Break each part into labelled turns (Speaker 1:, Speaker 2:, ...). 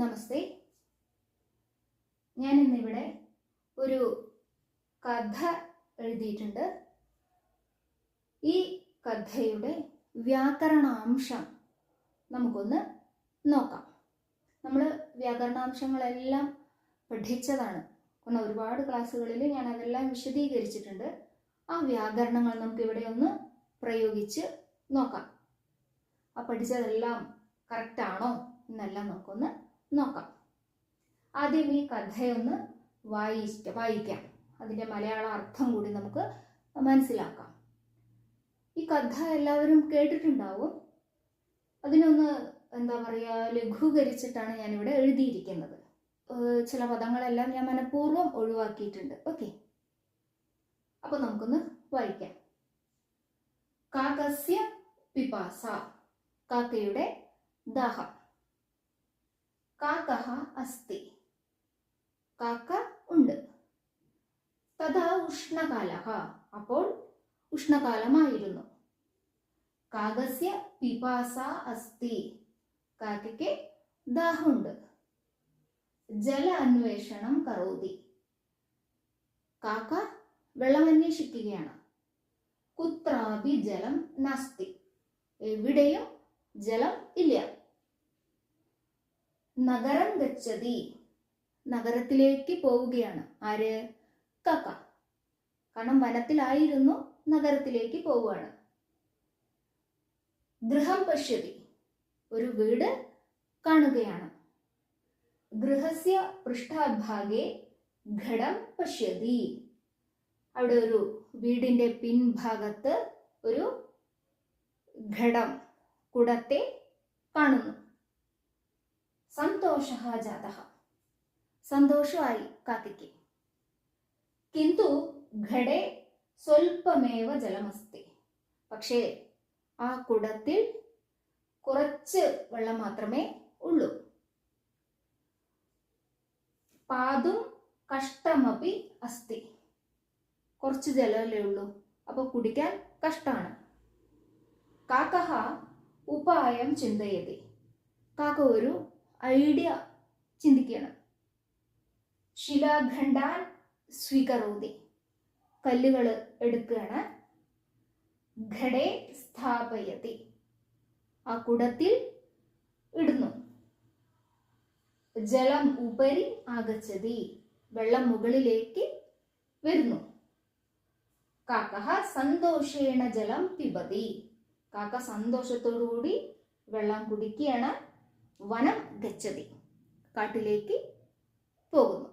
Speaker 1: നമസ്തേ. ഞാൻ ഇന്നിവിടെ ഒരു കഥ എഴുതിയിട്ടുണ്ട്. ഈ കഥയുടെ വ്യാകരണാംശം നമുക്കൊന്ന് നോക്കാം. നമ്മൾ വ്യാകരണാംശങ്ങളെല്ലാം പഠിച്ചതാണ്. കാരണം ഒരുപാട് ക്ലാസ്സുകളിൽ ഞാൻ അതെല്ലാം വിശദീകരിച്ചിട്ടുണ്ട്. ആ വ്യാകരണങ്ങൾ നമുക്കിവിടെ ഒന്ന് പ്രയോഗിച്ച് നോക്കാം. ആ പഠിച്ചതെല്ലാം കറക്റ്റാണോ എന്നെല്ലാം നമുക്കൊന്ന് നോക്കാം. ആദ്യം ഈ കഥയൊന്ന് വായിക്കാം. അതിൻ്റെ മലയാള അർത്ഥം കൂടി നമുക്ക് മനസ്സിലാക്കാം. ഈ കഥ എല്ലാവരും കേട്ടിട്ടുണ്ടാവും. അതിനൊന്ന് ലഘൂകരിച്ചിട്ടാണ് ഞാനിവിടെ എഴുതിയിരിക്കുന്നത്. ചില പദങ്ങളെല്ലാം ഞാൻ മനഃപൂർവ്വം ഒഴിവാക്കിയിട്ടുണ്ട്. ഓക്കെ, അപ്പോൾ നമുക്കൊന്ന് വായിക്കാം. കാകസ്യ പിപാസ, കാക്കയുടെ ദാഹം. കാക്കഃ അസ്തി, കാക്ക ഉണ്ട്. തഥാ ഉഷ്ണകാലഃ, അപ്പോൾ ഉഷ്ണകാലമായിരുന്നു. കാകസ്യ പിപാസ അസ്തി, കാക്കയ്ക്ക് ദാഹമുണ്ട്. ജല അന്വേഷണം കരോതി, കാക്ക വെള്ളം അന്വേഷിക്കുകയാണ്. കുത്രാപി ജലം നാസ്തി, എവിടെയും ജലം ഇല്ല. നഗരം ഗച്ഛതി, നഗരത്തിലേക്ക് പോവുകയാണ്. ആര്? കാക്ക. കാരണം വനത്തിലായിരുന്നു, നഗരത്തിലേക്ക് പോവുകയാണ്. ഗൃഹം പശ്യതി, ഒരു വീട് കാണുകയാണ്. ഗൃഹസ്യ പൃഷ്ഠഭാഗേ ഘടം പശ്യതി, അവിടെ ഒരു വീടിന്റെ പിൻഭാഗത്ത് ഒരു ഘടം, കുടത്തെ കാണുന്നു. സന്തോഷഃ ജാതഃ, സന്തോഷമായി കാക്കയ്ക്ക്. കിന്തു ഘടേ സ്വൽപമേവ ജലമസ്തി, പക്ഷേ ആ കുടത്തിൽ കുറച്ച് വെള്ളം മാത്രമേ ഉള്ളൂ. പാതും കഷ്ടമപി അസ്തി, കുറച്ച് ജലമല്ലേ ഉള്ളൂ, അപ്പോൾ കുടിക്കാൻ കഷ്ടമാണ്. കാക്കഃ ഉപായം ചിന്തയതി, കാക്ക ഒരു ഐഡിയ ചിന്തിക്കുകയാണ്. ശിലാഖണ്ഡാൻ സ്വീകരോതി, കല്ലുകൾ എടുക്കുകയാണ്. ഘടേ സ്ഥാപയതി, ആ കുടത്തിൽ ഇടുന്നു. ജലം ഉപരി ആഗച്ഛതി, വെള്ളം മുകളിലേക്ക് വരുന്നു. കാക്കഃ സന്തോഷേണ ജലം പിബതി, കാക്ക സന്തോഷത്തോടുകൂടി വെള്ളം കുടിക്കുകയാണ്. വനം ഗച്ഛതി, കാട്ടിലേക്ക് പോകുന്നു.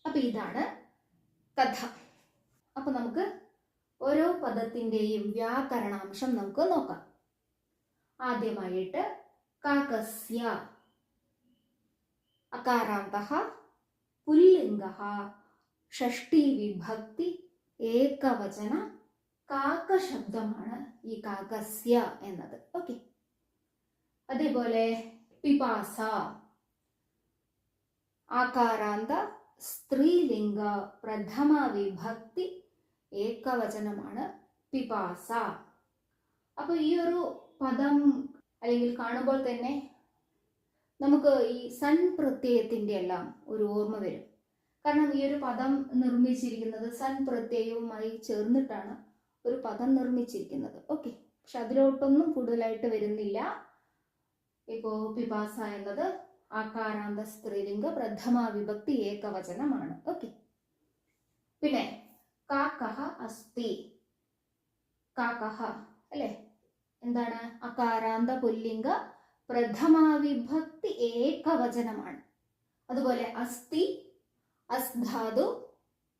Speaker 1: അപ്പൊ ഇതാണ് കഥ. അപ്പൊ നമുക്ക് ഓരോ പദത്തിന്റെയും വ്യാകരണാംശം നമുക്ക് നോക്കാം. ആദ്യമായിട്ട് കാകസ്യ, അകാരാന്തഃ പുല്ലിംഗഃ, ഷഷ്ഠി വിഭക്തി ഏകവചന കാക്ക ശബ്ദമാണ് ഈ കാകസ്യ എന്നത്. ഓക്കെ, അതേപോലെ പിപാസ, ആകാരാന്ത സ്ത്രീലിംഗ പ്രഥമ വിഭക്തി ഏകവചനമാണ് പിപാസ. അപ്പൊ ഈ ഒരു പദം അല്ലെങ്കിൽ കാണുമ്പോൾ തന്നെ നമുക്ക് ഈ സൺ പ്രത്യയത്തിന്റെ എല്ലാം ഒരു ഓർമ്മ വരും. കാരണം ഈ ഒരു പദം നിർമ്മിച്ചിരിക്കുന്നത് സൺ പ്രത്യയവുമായി ചേർന്നിട്ടാണ് ഒരു പദം നിർമ്മിച്ചിരിക്കുന്നത്. ഓക്കെ, പക്ഷെ അതിലോട്ടൊന്നും കൂടുതലായിട്ട് വരുന്നില്ല. ഇപ്പോ പിപാസ എന്നത് ആകാരാന്ത സ്ത്രീലിംഗ പ്രഥമ വിഭക്തി ഏകവചനമാണ്. ഓക്കെ, പിന്നെ കാക്കഃ അസ്തി, കാക്കഃ അല്ലെ, എന്താണ്? അകാരാന്ത പുല്ലിംഗ പ്രഥമ വിഭക്തി ഏകവചനമാണ്. അതുപോലെ അസ്തി, അസ്ധാതു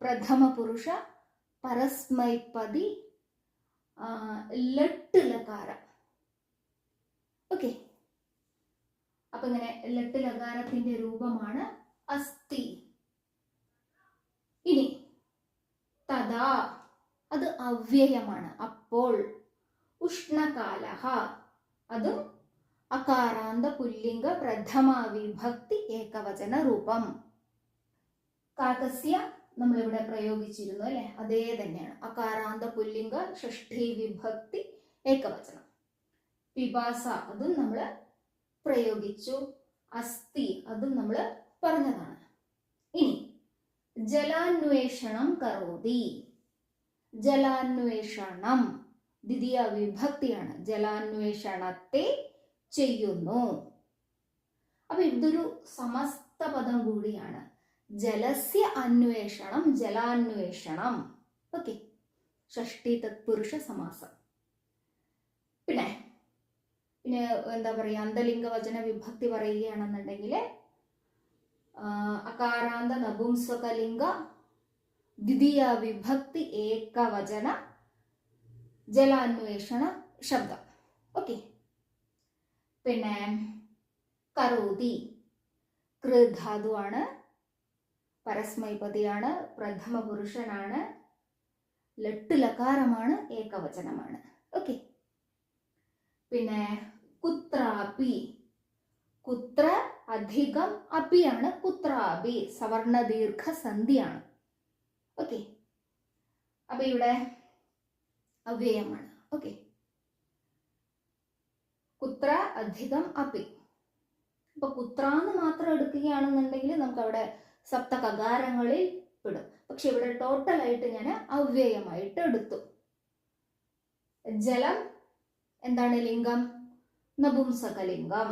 Speaker 1: പ്രഥമ പുരുഷ പരസ്മൈപതി ലട്ട് ലകാര. ഓക്കെ, അപ്പൊ ഇങ്ങനെ ലട്ട് ലകാരത്തിന്റെ രൂപമാണ് അസ്തി. ഇനി തഥാ, അത് അവ്യയമാണ്, അപ്പോൾ. ഉഷ്ണകാലഃ, അതും അകാരാന്ത പുല്ലിംഗ പ്രഥമ വിഭക്തി ഏകവചന രൂപം. കാകസ്യ നമ്മളിവിടെ പ്രയോഗിച്ചിരുന്നു അല്ലെ, അതേ തന്നെയാണ്. അകാരാന്ത പുല്ലിംഗ ഷഷ്ഠി വിഭക്തി ഏകവചനം. പിപാസ അതും നമ്മൾ പ്രയോഗിച്ചു. അസ്തി, അതും നമ്മൾ പറഞ്ഞതാണ്. ഇനി ജലാന്വേഷണം കരോതി. ജലാന്വേഷണം ദ്വിതീയ വിഭക്തിയാണ്. ജലാന്വേഷണത്തെ ചെയ്യുന്നു. അപ്പൊ ഇതൊരു സമസ്ത പദം കൂടിയാണ്. ജലസ്യ അന്വേഷണം, ജലാന്വേഷണം. ഓക്കെ, ഷഷ്ടി തത്പുരുഷ സമാസം. പിന്നെ എന്താ പറയുക, അന്തലിംഗ വചന വിഭക്തി പറയുകയാണെന്നുണ്ടെങ്കിൽ അകാരാന്ത നപുംസകലിംഗ ദ്വിതീയ വിഭക്തി ഏകവചന ജലാന്വേഷണ ശബ്ദം. ഓക്കെ, പിന്നെ കരോതി കൃധാതുവാണ്, പരസ്മൈപതിയാണ്, പ്രഥമ പുരുഷനാണ്, ലട്ട് ലകാരമാണ്, ഏകവചനമാണ്. ഓക്കെ, പിന്നെ കുത്രാപി, കുത്ര അധികം അപിയാണ്, കുത്രാപി സവർണ ദീർഘ സന്ധിയാണ്. ഓക്കെ, അപ്പൊ ഇവിടെ അവ്യയമാണ്. ഓക്കെ, കുത്ര അധികം അപി. അപ്പൊ കുത്ര എന്ന് മാത്രം എടുക്കുകയാണെന്നുണ്ടെങ്കിൽ നമുക്ക് അവിടെ സപ്തകകാരങ്ങളിൽ പെടും. പക്ഷെ ഇവിടെ ടോട്ടലായിട്ട് ഞാൻ അവ്യയമായിട്ട് എടുത്തു. ജലം എന്താണ് ലിംഗം? നപുംസകലിംഗം.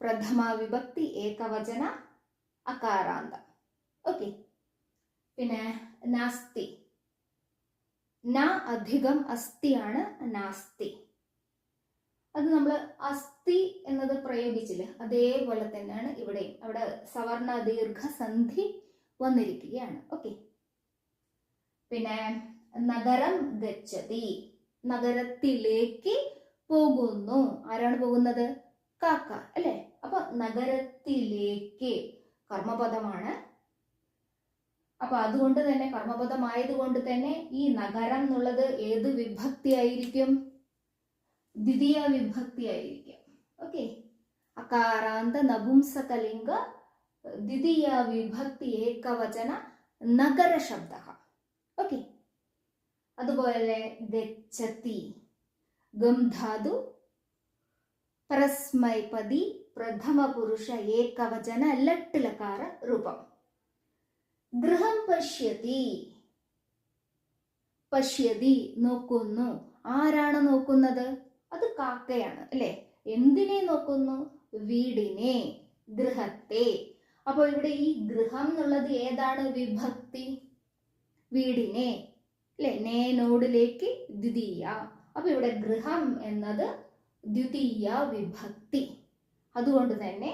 Speaker 1: പ്രഥമ വിഭക്തി ഏകവചന അകാരാന്തം. ഓക്കെ, പിന്നെ നാസ്തി, ന അധികം അസ്ഥിയാണ് നാസ്തി. അത് നമ്മൾ അസ്ഥി എന്നത് പ്രയോഗിച്ചില്ലേ, അതേപോലെ തന്നെയാണ് ഇവിടെയും. അവിടെ സവർണ ദീർഘ സന്ധി വന്നിരിക്കുകയാണ്. ഓക്കെ, പിന്നെ നഗരം ഗച്ഛതി, നഗരത്തിലേക്ക് പോകുന്നു. ആരാണ് പോകുന്നത്? കാക്ക അല്ലെ? അപ്പൊ നഗരത്തിലേക്ക് കർമ്മപദമാണ്. അപ്പൊ അതുകൊണ്ട് തന്നെ കർമ്മപദമായതുകൊണ്ട് തന്നെ ഈ നഗരം എന്നുള്ളത് ഏത് വിഭക്തി ആയിരിക്കും? ദ്വിതീയ വിഭക്തി ആയിരിക്കും. ഓക്കെ, അകാരാന്ത നപുംസകലിംഗ ദ്വിതീയ വിഭക്തി ഏകവചന നഗര ശബ്ദ. ഓക്കെ, അതുപോലെ ഗച്ഛതി ഗംധാതു പരസ്മൈപതി പ്രഥമ പുരുഷ ഏകവചന ലട്ട് ലകാര രൂപം. ഗൃഹം പശ്യതി, പശ്യതി നോക്കുന്നു. ആരാണ് നോക്കുന്നത്? അത് കാക്കയാണ് അല്ലെ? എന്തിനെ നോക്കുന്നു? വീടിനെ, ഗൃഹത്തെ. അപ്പോൾ ഇവിടെ ഈ ഗൃഹം എന്നുള്ളത് ഏതാണ് വിഭക്തി? വീടിനെ അല്ലെ? നേനോടിലേക്ക് ദ്വിതീയ. അപ്പൊ ഇവിടെ ഗൃഹം എന്നത് ദ്വിതീയ വിഭക്തി. അതുകൊണ്ട് തന്നെ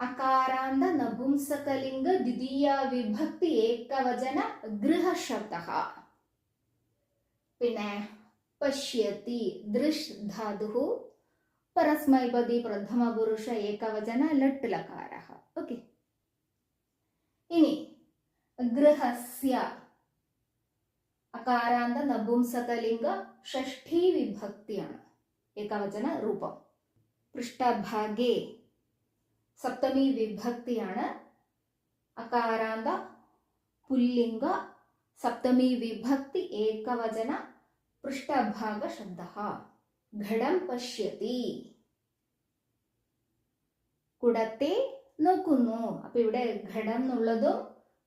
Speaker 1: അകാരാന്ത നപുംസകലിംഗ ദ്വിതീയ വിഭക്തി ഏകവചന ഗൃഹശബ്ദ. പിന്നെ പശ്യതി ദൃഷ് ധാതു പരസ്മൈപതി പ്രഥമ പുരുഷ ഏകവചന ലട്ട് ലകാര. ഓക്കെ, ഇനി ഗൃഹസ്യ അകാരാന്ത നപുംസകലിംഗ ഷഷ്ഠി വിഭക്തിയാണ്, ഏകവചന രൂപം. പൃഷ്ഠഭാഗേ സപ്തമി വിഭക്തിയാണ്, അകാരാന്ത പുല്ലിംഗ സപ്തമി വിഭക്തി ഏകവചന പൃഷ്ഠഭാഗ ശബ്ദ. ഘടം പശ്യതി, കുടത്തെ നോക്കുന്നു. അപ്പൊ ഇവിടെ ഘടം എന്നുള്ളതും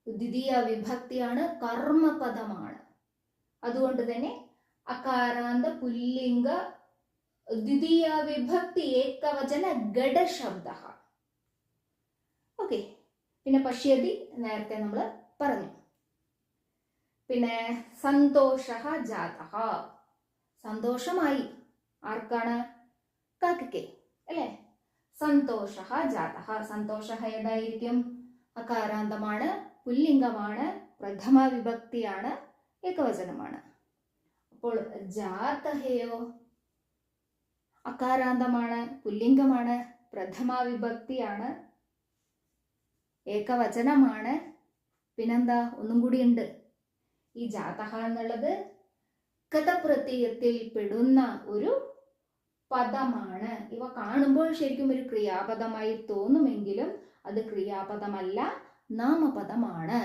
Speaker 1: ദ്വിതീയ വിഭക്തിയാണ്, കർമ്മപദമാണ്. അതുകൊണ്ട് തന്നെ അകാരാന്ത പുല്ലിംഗ ദ്വിതീയ വിഭക്തി ഏകവചന ഘടശബ്ദ. ഓക്കെ, പിന്നെ പശ്യതി നേരത്തെ നമ്മൾ പറഞ്ഞു. പിന്നെ സന്തോഷ ജാതഃ, സന്തോഷമായി. ആർക്കാണ്? കാക്കയ്ക്ക് അല്ലെ? സന്തോഷ ജാതഃ. സന്തോഷ ഏതായിരിക്കും? അകാരാന്തമാണ്, പുല്ലിംഗമാണ്, പ്രഥമ വിഭക്തിയാണ്, ഏകവചനമാണ്. അപ്പോൾ ജാതഹയോ അകാരാന്തമാണ്, പുല്ലിംഗമാണ്, പ്രഥമ വിഭക്തിയാണ്, ഏകവചനമാണ്. പിന്നെന്താ? ഒന്നും കൂടി ഉണ്ട്. ഈ ജാതഹ എന്നുള്ളത് കഥപ്രത്യയത്തിൽ പെടുന്ന ഒരു പദമാണ്. ഇവ കാണുമ്പോൾ ശരിക്കും ഒരു ക്രിയാപദമായി തോന്നുമെങ്കിലും അത് ക്രിയാപദമല്ല, നാമപദമാണ്.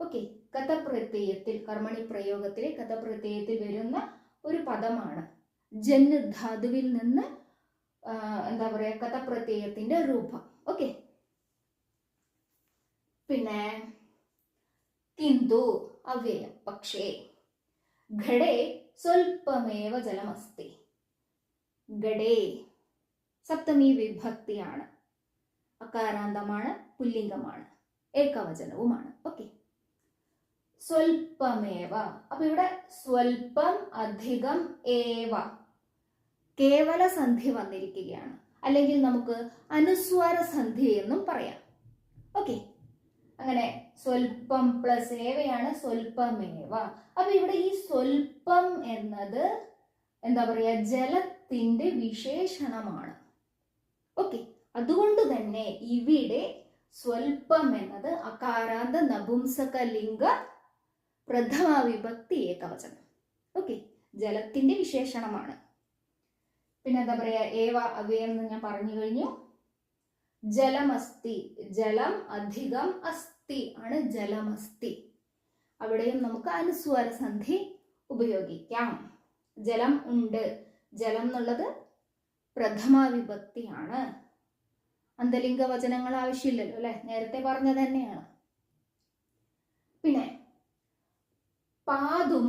Speaker 1: ഓക്കെ, കഥപ്രത്യയത്തിൽ, കർമ്മണി പ്രയോഗത്തിലെ കഥപ്രത്യയത്തിൽ വരുന്ന ഒരു പദമാണ്. ജന് ധാതുവിൽ നിന്ന് എന്താ പറയാ കഥപ്രത്യയത്തിന്റെ രൂപം. ഓക്കെ. പിന്നെ കിന്തു അവ്യയം, പക്ഷേ. ഘടേ സ്വൽപ്പമേവ ജലമസ്തി. ഘടേ സപ്തമി വിഭക്തിയാണ്, അകാരാന്തമാണ്, പുല്ലിംഗമാണ്, ഏകവചനവുമാണ്. ഓക്കെ. സ്വൽപ്പമേവ, അപ്പൊ ഇവിടെ സ്വൽപ്പം അധികം ഏവ കേവല സന്ധി വന്നിരിക്കുകയാണ്, അല്ലെങ്കിൽ നമുക്ക് അനുസ്വാര സന്ധി എന്നും പറയാം. ഓക്കെ. അങ്ങനെ സ്വൽപ്പം പ്ലസ് ഏവയാണ് സ്വൽപ്പമേവ. അപ്പൊ ഇവിടെ ഈ സ്വൽപ്പം എന്നത് എന്താ പറയാ ജലത്തിന്റെ വിശേഷണമാണ്. ഓക്കെ. അതുകൊണ്ട് തന്നെ ഇവിടെ സ്വൽപ്പം എന്നത് അകാരാന്ത നപുംസകലിംഗ പ്രഥമ വിഭക്തി ഏകവചനം. ഓക്കെ. ജലത്തിന്റെ വിശേഷണമാണ്. പിന്നെ എന്താ പറയാ ഏവ അവ്യയം എന്ന് ഞാൻ പറഞ്ഞു കഴിഞ്ഞു. ജലമസ്തി, ജലം അധികം അസ്തി ആണ് ജലമസ്തി. അവിടെയും നമുക്ക് അനുസ്വാര സന്ധി ഉപയോഗിക്കാം. ജലം ഉണ്ട്, ജലം എന്നുള്ളത് പ്രഥമ വിഭക്തിയാണ്. അന്തലിംഗ വചനങ്ങൾ ആവശ്യമില്ലല്ലോ അല്ലെ, നേരത്തെ പറഞ്ഞത് തന്നെയാണ്. പിന്നെ പാതും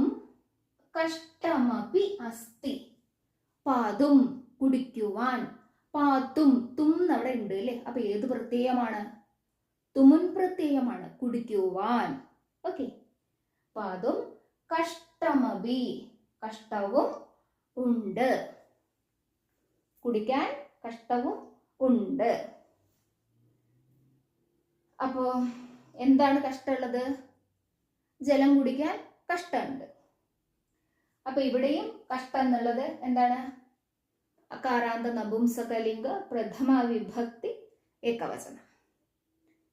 Speaker 1: കഷ്ടമപി അസ്തി. പാതും കുടിക്കുവാൻ, പാത്തും തും അവിടെ ഉണ്ട് അല്ലെ, അപ്പൊ ഏത് പ്രത്യയമാണ്? തുമുൻ പ്രത്യയമാണ്, കുടിക്കുവാൻ. ഓക്കെ. പാതും കഷ്ടമപി, കഷ്ടവും ഉണ്ട്, കുടിക്കാൻ കഷ്ടവും ഉണ്ട്. അപ്പോ എന്താണ് കഷ്ടമുള്ളത്? ജലം കുടിക്കാൻ കഷ്ടമുണ്ട്. അപ്പൊ ഇവിടെയും കഷ്ടം എന്നുള്ളത് എന്താണ്? അകാരാന്ത നപുംസകലിംഗ പ്രഥമ വിഭക്തി ഏകവചനം.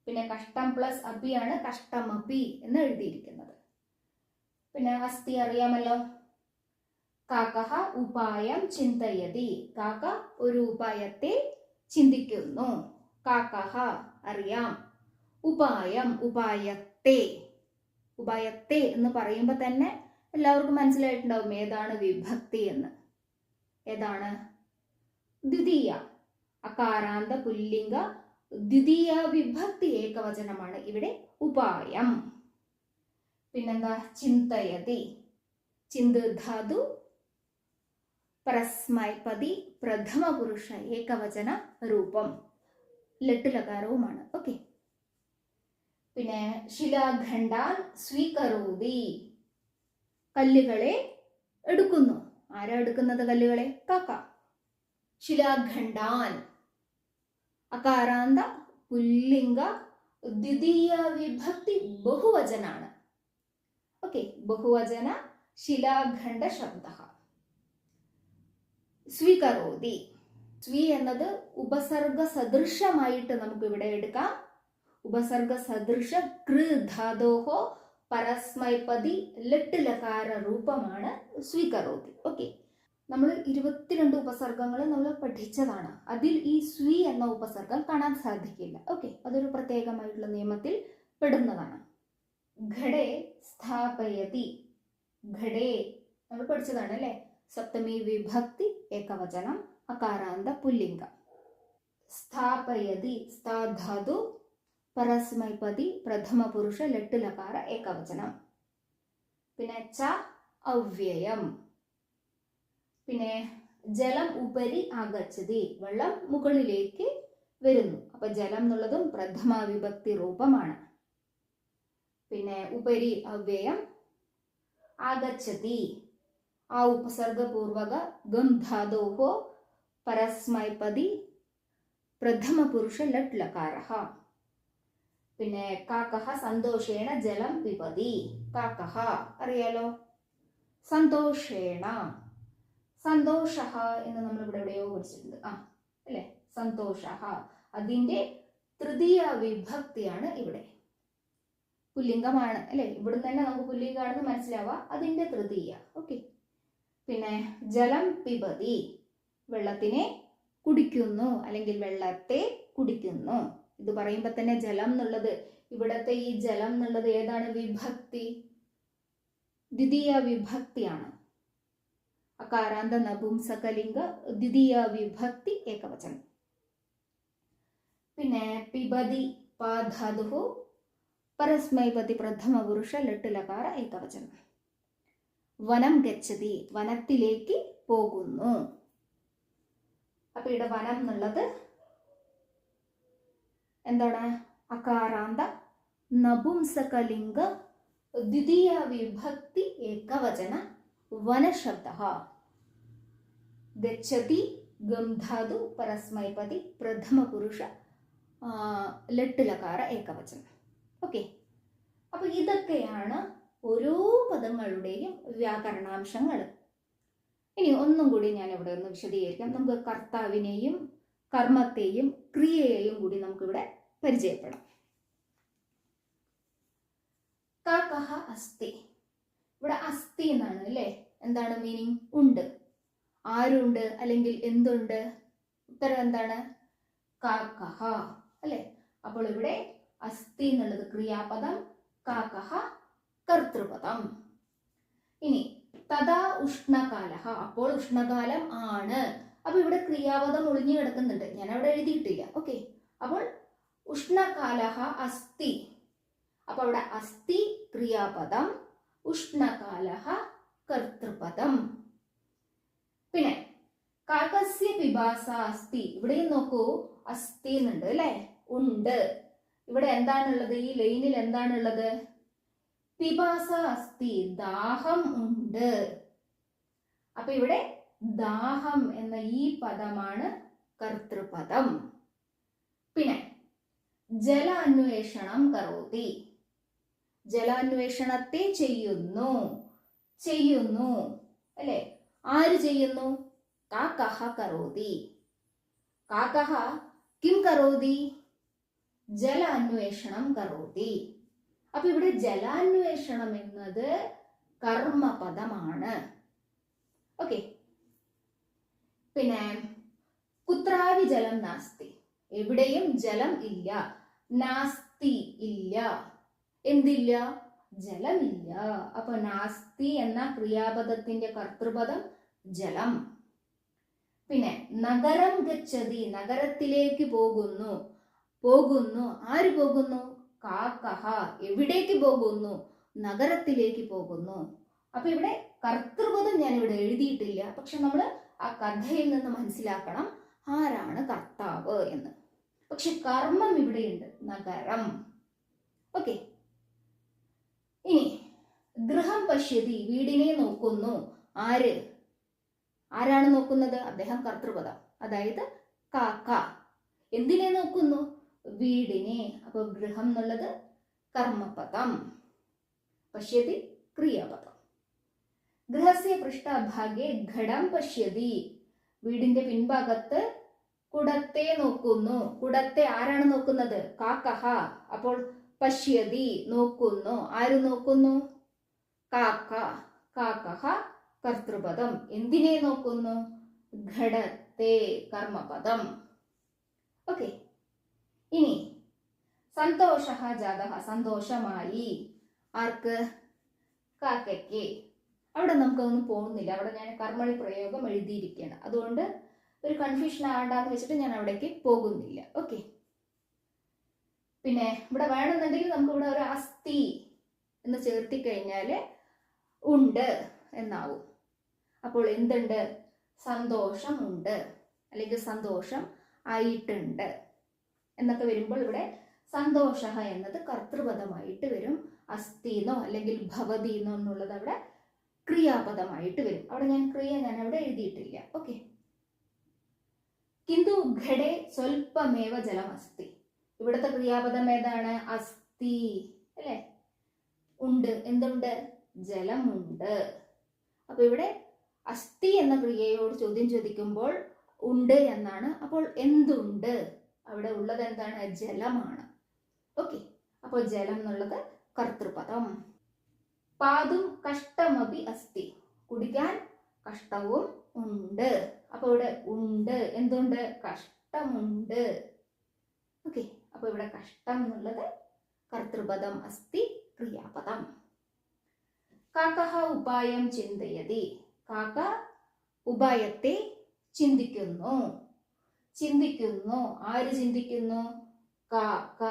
Speaker 1: പിന്നെ കഷ്ടം പ്ലസ് അപിയാണ് കഷ്ടമപി എന്ന് എഴുതിയിരിക്കുന്നത്. പിന്നെ അസ്തി അറിയാമല്ലോ. കാക്കഹ ഉപായം ചിന്തയതി. കാക്ക ഒരു ഉപായത്തെ ചിന്തിക്കുന്നു. കാക്കഹ അറിയാം. ഉപായം ഉപായത്തെ. ഉപായത്തെ എന്ന് പറയുമ്പോൾ തന്നെ എല്ലാവർക്കും മനസ്സിലായിട്ടുണ്ടാവും ഏതാണ് വിഭക്തി എന്ന്. ഏതാണ്? ദ്വിതീയ അകാരാന്ത പുല്ലിംഗ ദ്വിതീയ വിഭക്തി ഏകവചനമാണ് ഇവിടെ ഉപായം. പിന്നെന്താ? ചിന്തയതി. ചിന്ത ധാതു പരസ്മൈപതി പ്രഥമ പുരുഷ ഏകവചന രൂപം, ലട്ടുലകാരവുമാണ്. ഓക്കെ. പിന്നെ ശിലാഖണ്ഡാൻ സ്വീകരോതി. കല്ലുകളെ എടുക്കുന്നു. ആരാ എടുക്കുന്നത് കല്ലുകളെ? കാക്ക. ശിലാഖണ്ഡാൻ അകാരാന്ത പുല്ലിംഗ ദ്വിതീയ വിഭക്തി ബഹുവചനാണ്. ഓക്കെ. ബഹുവചന ശിലാഖണ്ഡ ശബ്ദ. സ്വീകരോതി. സ്വീ എന്നത് ഉപസർഗ സദൃശമായിട്ട് നമുക്ക് ഇവിടെ എടുക്കാം. ഉപസർഗ സദൃശ കൃ ധാതോഹോ പരസ്മൈപതി ലട്ട് ലകാര രൂപമാണ് സ്വീകരോതി. ഓക്കെ. നമ്മൾ 22 ഉപസർഗങ്ങൾ നമ്മൾ പഠിച്ചതാണ്. അതിൽ ഈ സ്വീ എന്ന ഉപസർഗം കാണാൻ സാധിക്കില്ല. ഓക്കെ. അതൊരു പ്രത്യേകമായിട്ടുള്ള നിയമത്തിൽ പെടുന്നതാണ്. ഘടേ സ്ഥാപയതി. ഘടേ നമ്മൾ പഠിച്ചതാണ് അല്ലെ. സപ്തമി വിഭക്തി ഏകവചനം, അകാരാന്ത പുല്ലിംഗം. സ്ഥാപയതി സ്ഥാധാതു പരസ്മൈപതി പ്രഥമ പുരുഷ ലട്ട് ലകാര ഏകവചനം. പിന്നെ ച അവ്യയം. പിന്നെ ജലം ഉപരി ആഗച്ഛതി. വെള്ളം മുകളിലേക്ക് വരുന്നു. അപ്പൊ ജലം എന്നുള്ളതും പ്രഥമ വിഭക്തി രൂപമാണ്. പിന്നെ ഉപരി അവ്യയം. ആഗച്ഛതി ആ ഉപസർഗപൂർവക ഗം ധാതോഹോ പരസ്മൈപതി പ്രഥമ പുരുഷ ലട്ട് ലകാരഃ. പിന്നെ കാക്കഹ സന്തോഷേണ ജലം പിബതി. കാക്കഹ അറിയാലോ, സന്തോഷേണ. സന്തോഷഃ എന്ന് നമ്മൾ ഇവിടെ എവിടെയോ പഠിച്ചിട്ടുണ്ട്. അല്ലെ, സന്തോഷഃ. അതിന്റെ തൃതീയ വിഭക്തിയാണ് ഇവിടെ. പുല്ലിംഗമാണ് അല്ലെ. ഇവിടെ തന്നെ നമുക്ക് പുല്ലിംഗാണെന്ന് മനസ്സിലാവാം. അതിന്റെ തൃതീയ. ഓക്കെ. പിന്നെ ജലം പിബതി. വെള്ളത്തിനെ കുടിക്കുന്നു അല്ലെങ്കിൽ വെള്ളത്തെ കുടിക്കുന്നു. ഇത് പറയുമ്പോൾ തന്നെ ജലം എന്നുള്ളത്, ഇവിടത്തെ ഈ ജലം എന്നുള്ളത് ഏതാണ് വിഭക്തി? ദ്വിതീയ വിഭക്തിയാണ്. അകാരാന്ത നപുംസകലിംഗ ദ്വിതീയ വിഭക്തി ഏകവചനം. പിന്നെ പിബതി പാധാതു പരസ്മൈപതി പ്രഥമ പുരുഷ ലട്ട് ലകാര ഏകവചനം. വനം ഗച്ഛതി വനത്തിലേക്ക് പോകുന്നു. അപ്പൊ ഇവിടെ വനം എന്നുള്ളത് എന്താണ്? അകാരാന്ത നപുംസകലിംഗ ദ്വിതീയ വിഭക്തി ഏകവചന വനശബ്ദ. ഗച്ഛതി ഗംധാതു പരസ്മൈപതി പ്രഥമ പുരുഷ ലട്ട് ലകാര ഏകവചനം. ഓക്കെ, അപ്പൊ ഇതൊക്കെയാണ് ഓരോ പദങ്ങളുടെയും വ്യാകരണാംശങ്ങൾ. ഇനി ഒന്നും കൂടി ഞാൻ ഇവിടെ ഒന്ന് വിശദീകരിക്കാം. നമുക്ക് കർത്താവിനെയും കർമ്മത്തെയും ക്രിയയെയും കൂടി നമുക്കിവിടെ പരിചയപ്പെടാം. കാക്കഹ അസ്തി. ഇവിടെ അസ്തി എന്നാണ് അല്ലേ? എന്താണ് മീനിങ്? ഉണ്ട്. ആരുണ്ട് അല്ലെങ്കിൽ എന്തുണ്ട്? ഉത്തരം എന്താണ്? കാക്കഹ അല്ലെ? അപ്പോൾ ഇവിടെ അസ്തി എന്നുള്ളത് ക്രിയാപദം, കാക്കഹ കർത്തൃപദം. ഇനി തഥാ ഉഷ്ണകാലഹ, അപ്പോൾ ഉഷ്ണകാലം ആണ്. അപ്പൊ ഇവിടെ ക്രിയാപദം ഒളിഞ്ഞു കിടക്കുന്നുണ്ട്, ഞാൻ അവിടെ എഴുതിയിട്ടില്ല. ഓക്കെ, അപ്പോൾ ഉഷ്ണകാലഹ അസ്തി. അപ്പൊ അവിടെ അസ്തി ക്രിയാപദം, ഉഷ്ണകാലഹ കർത്തൃപദം. പിന്നെ കാകസ്യ പിപാസ അസ്തി. ഇവിടെയും നോക്കൂ, അസ്തി എന്നുണ്ട് അല്ലെ? ഉണ്ട്. ഇവിടെ എന്താണുള്ളത്? ഈ ലൈനിൽ എന്താണുള്ളത്? പിപാസ അസ്തി, ദാഹം ഉണ്ട്. അപ്പൊ ഇവിടെ ദാഹം എന്ന ഈ പദമാണ് കർത്തൃപദം. പിന്നെ ജലാന്വേഷണം കരോതി. ജലാന്വേഷണത്തെ ചെയ്യുന്നു. ചെയ്യുന്നു അല്ലെ? ആര് ചെയ്യുന്നു? കാക്കഹ കരോതി. കാക്കഹ കിം കരോതി? ജലാന്വേഷണം കരോതി. അപ്പൊ ഇവിടെ ജലാന്വേഷണം എന്നത് കർമ്മപദമാണ്. ഓക്കെ, പിന്നെ കുത്രാവി ജലം നാസ്തി. എവിടെയും ജലം ഇല്ല. നാസ്തി ഇല്ല. എന്തില്ല? ജലമില്ല. അപ്പൊ നാസ്തി എന്ന ക്രിയാപദത്തിന്റെ കർത്തൃപദം ജലം. പിന്നെ നഗരം ഗച്ഛതി, നഗരത്തിലേക്ക് പോകുന്നു. പോകുന്നു. ആര് പോകുന്നു? കാക്കഹ. എവിടേക്ക് പോകുന്നു? നഗരത്തിലേക്ക് പോകുന്നു. അപ്പൊ ഇവിടെ കർത്തൃപദം ഞാൻ ഇവിടെ എഴുതിയിട്ടില്ല, പക്ഷെ നമ്മൾ ആ കഥയിൽ നിന്ന് മനസ്സിലാക്കണം ആരാണ് കർത്താവ് എന്ന്. പക്ഷെ കർമ്മം ഇവിടെയുണ്ട്, നഗരം. ഓക്കെ, ഇനി ഗൃഹം പശ്യതി, വീടിനെ നോക്കുന്നു. ആര്? ആരാണ് നോക്കുന്നത്? അദ്ദേഹം കർത്തൃപദം, അതായത് കാക്ക. എന്തിനെ നോക്കുന്നു? വീടിനെ. അപ്പൊ ഗൃഹം എന്നുള്ളത് കർമ്മപദം, പശ്യതി ക്രിയാപദം. ഗൃഹസ്യ പൃഷ്ഠഭാഗേ ഘടം പശ്യതി. വീടിന്റെ പിൻഭാഗത്ത് കുടത്തെ നോക്കുന്നു. കുടത്തെ ആരാണ് നോക്കുന്നത്? കാക്കഹ. അപ്പോൾ പശ്യതി നോക്കുന്നു. ആര് നോക്കുന്നു? കാക്ക. കാക്കഹ കർത്തൃപദം. എന്തിനെ നോക്കുന്നു? ഘടത്തെ, കർമ്മപദം. ഓക്കെ, ഇനി സന്തോഷഃ ജാതഃ, സന്തോഷമായി. ആർക്ക്? കാക്കയ്ക്ക്. അവിടെ നമുക്കൊന്നും പോകുന്നില്ല, അവിടെ ഞാൻ കർമ്മണി പ്രയോഗം എഴുതിയിരിക്കുകയാണ്. അതുകൊണ്ട് ഒരു കൺഫ്യൂഷൻ ആണ്ടാന്ന് വെച്ചിട്ട് ഞാൻ അവിടേക്ക് പോകുന്നില്ല. ഓക്കെ, പിന്നെ ഇവിടെ വേണമെന്നുണ്ടെങ്കിൽ നമുക്ക് ഇവിടെ ഒരു അസ്ഥി എന്ന് ചേർത്തി കഴിഞ്ഞാൽ ഉണ്ട് എന്നാവും. അപ്പോൾ എന്തുണ്ട്? സന്തോഷം ഉണ്ട്, അല്ലെങ്കിൽ സന്തോഷം ആയിട്ടുണ്ട് എന്നൊക്കെ വരുമ്പോൾ ഇവിടെ സന്തോഷ എന്നത് കർത്തൃപദമായിട്ട് വരും. അസ്ഥിന്നോ അല്ലെങ്കിൽ ഭവതിന്നോ എന്നുള്ളത് അവിടെ ക്രിയാപദമായിട്ട് വരും. അവിടെ ഞാൻ അവിടെ എഴുതിയിട്ടില്ല. ഓക്കെ, കിന്തു ഘടേ സ്വൽപ്പമേവ ജലം അസ്തി. ഇവിടുത്തെ ക്രിയാപദം ഏതാണ്? അസ്തി അല്ലെ? ഉണ്ട്. എന്തുണ്ട്? ജലമുണ്ട്. അപ്പൊ ഇവിടെ അസ്ഥി എന്ന ക്രിയയോട് ചോദ്യം ചോദിക്കുമ്പോൾ ഉണ്ട് എന്നാണ്. അപ്പോൾ എന്തുണ്ട്? അവിടെ ഉള്ളത് എന്താണ്? ജലമാണ്. ഓക്കെ, അപ്പോൾ ജലം എന്നുള്ളത് കർത്തൃപദം. പാതും കഷ്ടമപി അസ്തി. കുടിക്കാൻ കഷ്ടവും ഉണ്ട്. അപ്പൊ ഇവിടെ ഉണ്ട്. എന്തുണ്ട്? കഷ്ടമുണ്ട്. ഓക്കെ, അപ്പൊ ഇവിടെ കഷ്ടം എന്നുള്ളത് കർത്തൃപദം, അസ്തി ക്രിയാപദം. കാക്കഹ ഉപായം ചിന്തയതി. കാക്ക ഉപായത്തെ ചിന്തിക്കുന്നു. ചിന്തിക്കുന്നു, ആര് ചിന്തിക്കുന്നു? കാക്ക.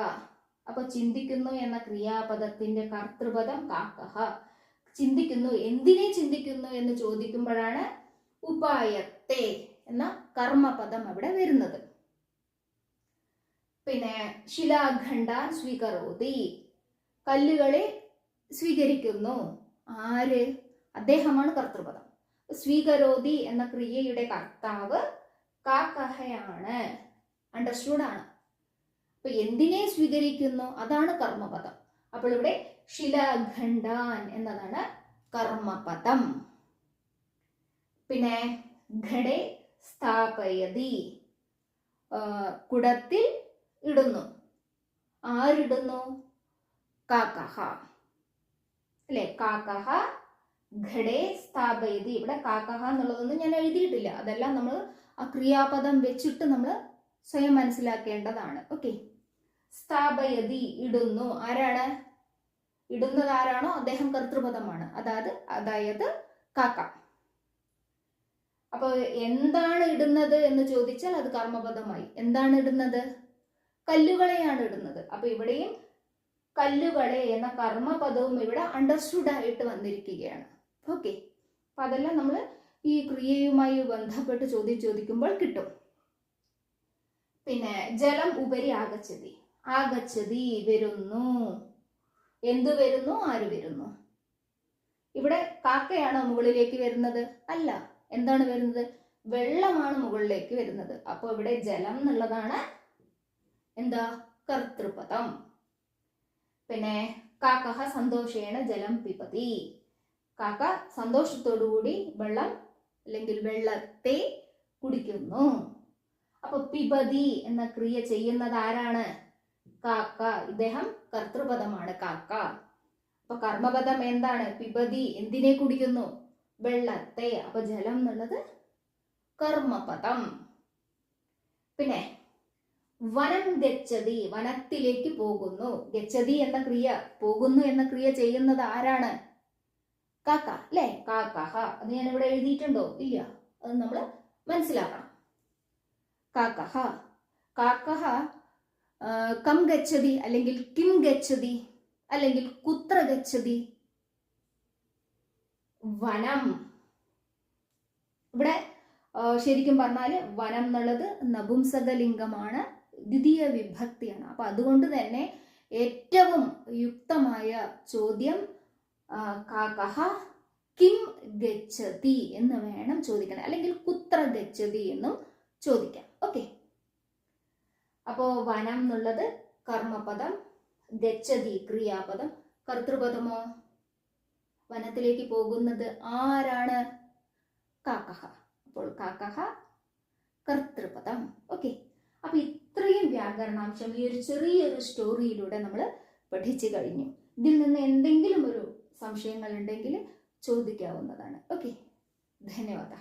Speaker 1: അപ്പൊ ചിന്തിക്കുന്നു എന്ന ക്രിയാപദത്തിന്റെ കർത്തൃപദം കാക്കഹ. ചിന്തിക്കുന്നു, എന്തിനെ ചിന്തിക്കുന്നു എന്ന് ചോദിക്കുമ്പോഴാണ് ഉപായത്തെ എന്ന കർമ്മപദം അവിടെ വരുന്നത്. പിന്നെ ശിലാഖണ്ഡാൻ സ്വീകരോതി, കല്ലുകളെ സ്വീകരിക്കുന്നു. ആര്? അദ്ദേഹമാണ് കർത്തൃപദം. സ്വീകരോതി എന്ന ക്രിയയുടെ കർത്താവ് കാക്കഹയാണ്. അണ്ടർസ്റ്റുഡ് ആണ്. അപ്പൊ എന്തിനെ സ്വീകരിക്കുന്നു? അതാണ് കർമ്മപദം. അപ്പോൾ ഇവിടെ ശിലാഖണ്ഡാൻ എന്നതാണ് കർമ്മപദം. പിന്നെ ഘടേ സ്ഥാപയതി, കുടത്തിൽ ഇടുന്നു. ആരിടുന്നു? കാക്കഹ അല്ലെ? കാക്കഹ ഘടേ സ്ഥാപയതി. ഇവിടെ കാക്കഹ എന്നുള്ളതൊന്നും ഞാൻ എഴുതിയിട്ടില്ല. അതെല്ലാം നമ്മൾ ആ ക്രിയാപദം വെച്ചിട്ട് നമ്മൾ സ്വയം മനസ്സിലാക്കേണ്ടതാണ്. ഓക്കെ. സ്ഥാപയതി ഇടുന്നു. ആരാണ് ഇടുന്നത്? ആരാണോ അദ്ദേഹം കർത്തൃപദമാണ്. അതായത് കാക്ക. അപ്പൊ എന്താണ് ഇടുന്നത് എന്ന് ചോദിച്ചാൽ അത് കർമ്മപദമായി. എന്താണ് ഇടുന്നത്? കല്ലുകളെയാണ് ഇടുന്നത്. അപ്പൊ ഇവിടെയും കല്ലുകളെ എന്ന കർമ്മപദവും ഇവിടെ അണ്ടർസ്റ്റുഡ് ആയിട്ട് വന്നിരിക്കുകയാണ്. ഓക്കെ. അപ്പൊ അതെല്ലാം നമ്മൾ ഈ ക്രിയയുമായി ബന്ധപ്പെട്ട് ചോദിക്കുമ്പോൾ കിട്ടും. പിന്നെ ജലം ഉപരി ആഗച്ഛതി. ആഗച്ഛതി വരുന്നു. എന്ത് വരുന്നു? ആര് വരുന്നു? ഇവിടെ കാക്കയാണോ മുകളിലേക്ക് വരുന്നത്? അല്ല. എന്താണ് വരുന്നത്? വെള്ളമാണ് മുകളിലേക്ക് വരുന്നത്. അപ്പൊ ഇവിടെ ജലം എന്നുള്ളതാണ് എന്താ? കർത്തൃപദം. പിന്നെ കാക്കഹ സന്തോഷേണ ജലം പിബതി. കാക്ക സന്തോഷത്തോടുകൂടി വെള്ളം അല്ലെങ്കിൽ വെള്ളത്തെ കുടിക്കുന്നു. അപ്പൊ പിബതി എന്ന ക്രിയ ചെയ്യുന്നത് ആരാണ്? കാക്ക. ഇദ്ദേഹം കർത്തൃപദമാണ് കാക്ക. അപ്പൊ കർമ്മപദം എന്താണ്? പിബതി. എന്തിനെ കുടിക്കുന്നു? വെള്ളത്തെ. അപ്പൊ ജലം എന്നുള്ളത് കർമ്മപദം. പിന്നെ വനം ഗച്ഛതി, വനത്തിലേക്ക് പോകുന്നു. ഗച്ഛതി എന്ന ക്രിയ, പോകുന്നു എന്ന ക്രിയ ചെയ്യുന്നത് ആരാണ്? കാക്ക അല്ലെ? കാക്കഹ. അത് ഞാൻ ഇവിടെ എഴുതിയിട്ടുണ്ടോ? ഇല്ല. അത് നമ്മൾ മനസ്സിലാക്കണം. കാക്കഹ. കാക്കഹ കം ഗച്ഛതി അല്ലെങ്കിൽ കിം ഗച്ഛതി അല്ലെങ്കിൽ കുത്ര ഗച്ഛതി? വനം. ഇവിടെ ശരിക്കും പറഞ്ഞാല് വനം എന്നുള്ളത് നപുംസകലിംഗമാണ്, ദ്വിതീയ വിഭക്തിയാണ്. അപ്പൊ അതുകൊണ്ട് തന്നെ ഏറ്റവും യുക്തമായ ചോദ്യം കാക്കഹ കിം ഗച്ഛതി എന്ന് വേണം ചോദിക്കണം, അല്ലെങ്കിൽ കുത്ര ഗച്ഛതി എന്നും ചോദിക്കാം. ഓക്കെ. അപ്പോ വനം എന്നുള്ളത് കർമ്മപദം, ഗച്ഛതി ക്രിയാപദം, കർത്തൃപദമോ? വനത്തിലേക്ക് പോകുന്നത് ആരാണ്? കാക്കഹ. അപ്പോൾ കാക്കഹ കർത്തൃപദം. ഓക്കെ. അപ്പൊ ഇത്രയും വ്യാകരണാംശം ഈ ഒരു ചെറിയൊരു സ്റ്റോറിയിലൂടെ നമ്മൾ പഠിച്ചു കഴിഞ്ഞു. ഇതിൽ നിന്ന് എന്തെങ്കിലും ഒരു സംശയങ്ങൾ ഉണ്ടെങ്കിൽ ചോദിക്കാവുന്നതാണ്. ഓക്കെ. ധന്യവാദ.